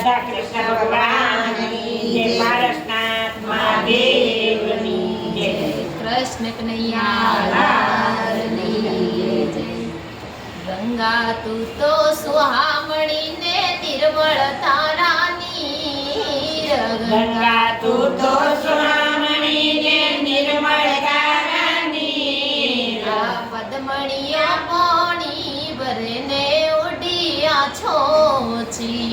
રાધા કૃષ્ણ ભગવાનની જય, પારસનાથ મહાદેવની જય, કૃષ્ણ કનૈયા લાલની જય। ગંગા તું તો સુહામણી ને નિર્મળ તારા નીર, ગંગા તું તો સુહામણી ને નિર્મળ તારા નીર, પદ્મણીઓ પાણી ભરને ઉડિયા છોછી,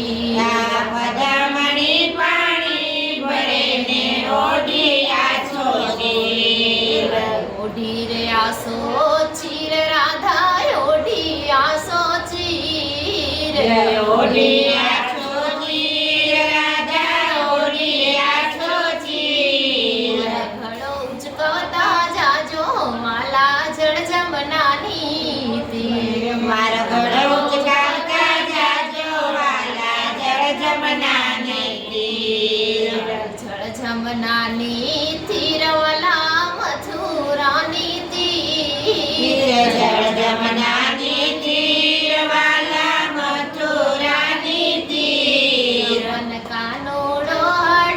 પદમણી પાણી ભરેને ઓઢિયા છોડી, ઓઢી રે આસો ચીર રાધા ઓઢી આસો ચીર, ઓઢિયા છોડી રાધા ઓઢિયા છોડી, ઘડો ઉચકતા જાજો માલા જળ જમનાની તીર, મારા ઘડો ઉચકાવતા જાજો વાલા જળ જમનાને તીર, જળ જમનાની તીરવાલા મથુરાની તીર, જળ જમનાની તીર વાલા મથુરાની તીર, વન કાનોડો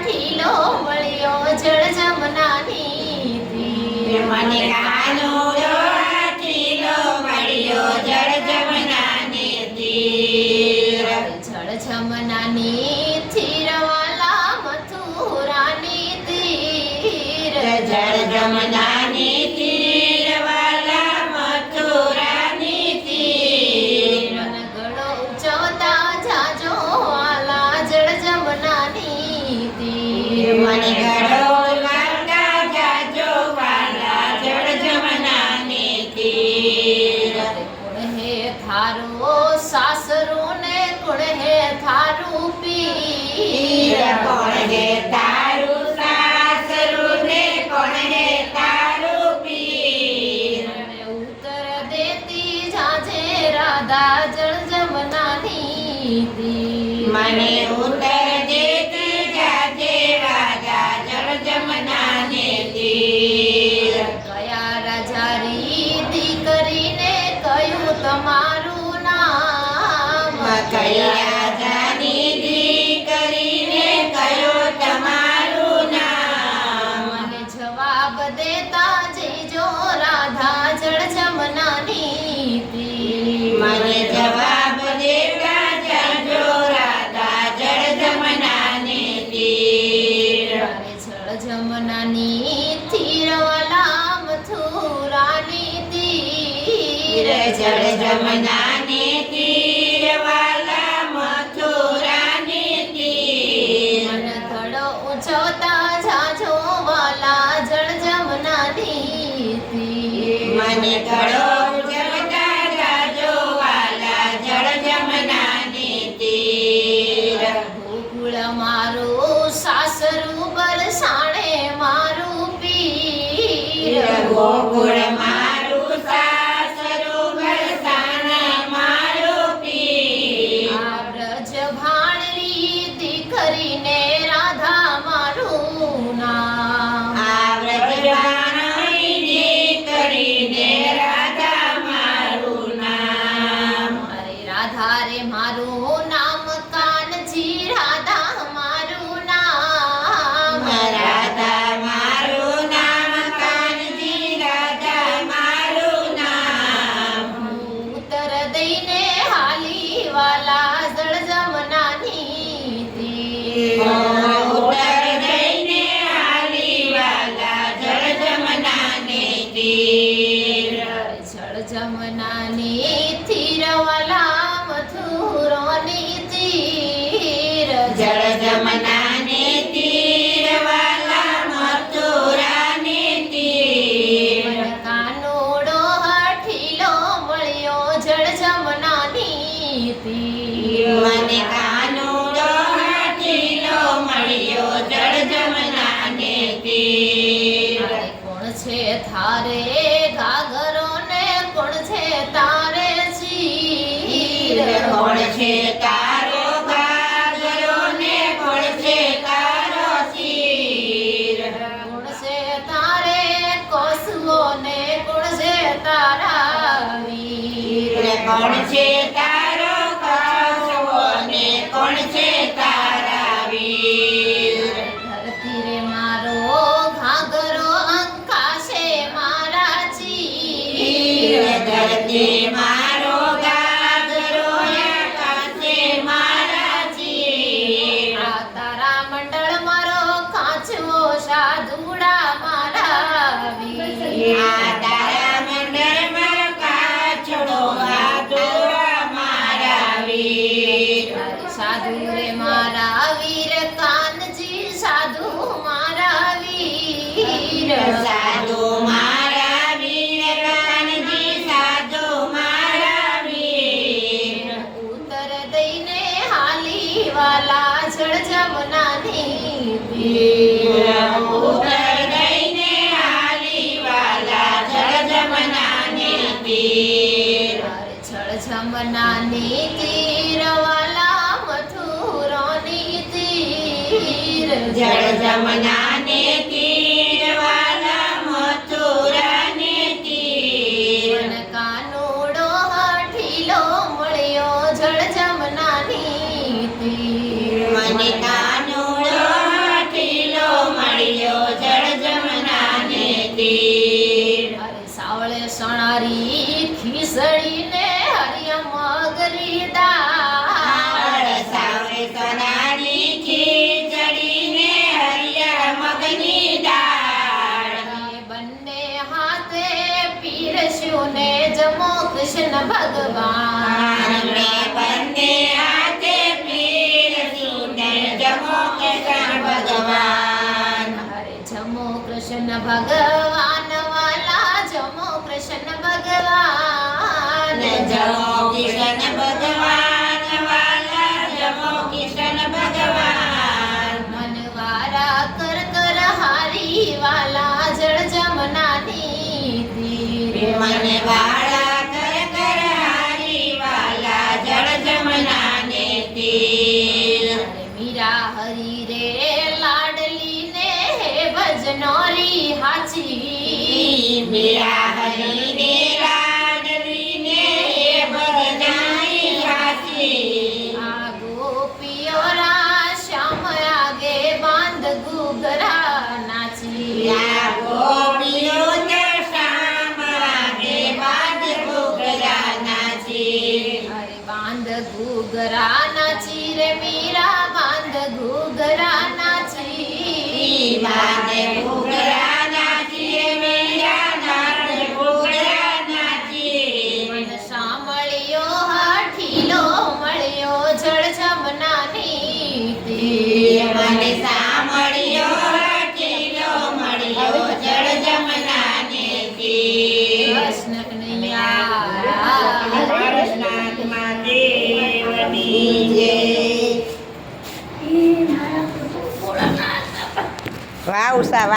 ઢીલો મળ્યો જળ જમનાની તીર, મને કાનોડો હાથીલો મળ્યો જળ જમનાને તીર, જળ જમનાની તીરવાલા મથુરાની તીર, જળ જમનાની તીર વાલા મથુરાની તીર, વન ગળો ઉચવતા જાજો વાલા જળ જમનાની તીર, મને ઘડો લાગતા જાજો વાલા જળ જમનાને તીર, કોણ હે થારો સાસરો ને કોણ હે થારું પીર, કોણ હે તારું સાસરું ને કોણ હે તારું પીર, ઉત્તર દેતી જાજે રાધા જળ જમનાની તીર, મને ઉત્તર દેતી જાજે રાજા જળ જમનાને તીર, કયા રાજા રીતિ કરીને કયું તમારું નામ, કયા જાની દીકરીને કયો તમારું નામ, મને જવાબ દેતા જઈજો રાધા જળ જમનાની તીર, મને જવાબ દેતા જાજો રાધા જળ જમનાને તીર, જળ જમનાની તીરવાલા મથુરાની તીર, જળ જમનાને તીર વાલા મથુરાને તીર, મન થડો ઉછવતા જાજો વાલા જળ જમનાની તીર, મને ઘડો જગતા જાજો વાલા જળ જમનાને તીર, ગોકુળ મારું સાસરું બરસાણે મારું પીર, ગોકુળ મારું સાસરું બરસાણે મારું પીર, આ બ્રજ ભાણરી દીકરીને રાધા મારું નામ, આ વ્રજવાણી દીકરીને રાધા મારું નામ, અરે રાધા રે મારું નામ કાનજી રાધા મારું નામ, રાધા મારું નામ કાનજી રાધા મારું નામ, ઉત્તર દઈને હાલી વાલા જળ જમનાની તીર, ઉત્તર દઈને હાલી વાલા જળ જમનાને તીર, જળ જમનાની તીરવાલા મથુરાની તીર, જળ જમનાને તીર વાલા મથુરાને તીર, કાનોડો હઠીલો મળ્યો જળ જમનાની તીર, મને કાનોડો હાથીલો મળ્યો જળ જમનાને તીર, કોણ છે થારે ઘાઘરો ને કોણ છે તારે ચીર, કોણ છે તારો ઘાઘરો ને કોણ છે તારો ચીર, કોણ છે તારે કોસવો ને કોણ છે તારા વીર, કોણ છે તારો કાસવો ને કોણ છે તારો રે મારા વીર કાનજી સાધુ મારા વીર સાધુ મારા વીર કાનજી સાધુ મારા વીર ઉત્તર દઈને હાલી વાલા જળ જમનાની પીર ઉત્તર દઈને હાલી વાલા જળ જમનાને તીર જળ જમનાની તીર વાલા મથુરાની તીર જળ જમનાને તીર વાલા મથુરાને તીર મન કાનુડો હાઠીલો મળ્યો જળ જમનાની તીર મને કાનુડો હાથીલો મળ્યો જળ જમનાને તીર અરે સાવળે સણારી ખીસડીને હરિય મગરી દાળ સાવરે સોનાની ખીચડીને હરિયા મગની દાળ એ બંને હાથે પીરસ્યું ને જમો કૃષ્ણ ભગવાન આંગણે બંને હાથે પીરસ્યું ને જમો કૃષ્ણ ભગવાન અરે જમો કૃષ્ણ ભગવાન વાલા જમો કૃષ્ણ ભગવાન જમો કિશન ભગવાન વાલા જમો કિશન ભગવાન મનવારા કર કર હારી વાલા જળ જમનાની તીર મને વાળા કર કર હારી વાલા જળ જમનાને તીર અરે મીરા હરી રે લાડલી ને હે ભજનોરી હાચી મીરા હરીને લાડલીને એ બધાઈ હાચી આ ગોપીઓરા શ્યામ આગે બાંધ ગુગરા નાચી યા ગોપીઓ તો શામ વાગે બાદ ઘૂઘરા નાચી અરે બાંધ ગુગરા નાચી રે મીરા બાંધ ગુગરા નાચી બાદે ઘૂઘરા નાચી રે મીરા બાદે ઘૂઘરા નાચી મન સાંભળ્યો હાઠીલો મળ્યો જળ જમનાની તીર મને સાંભળ્યો હાથીલો મળ્યો જળ જમનાને તીર કૃષ્ણ કનૈયા કૃષ્ણાત્મા દેવની જય વાહ ઉષા વાહ.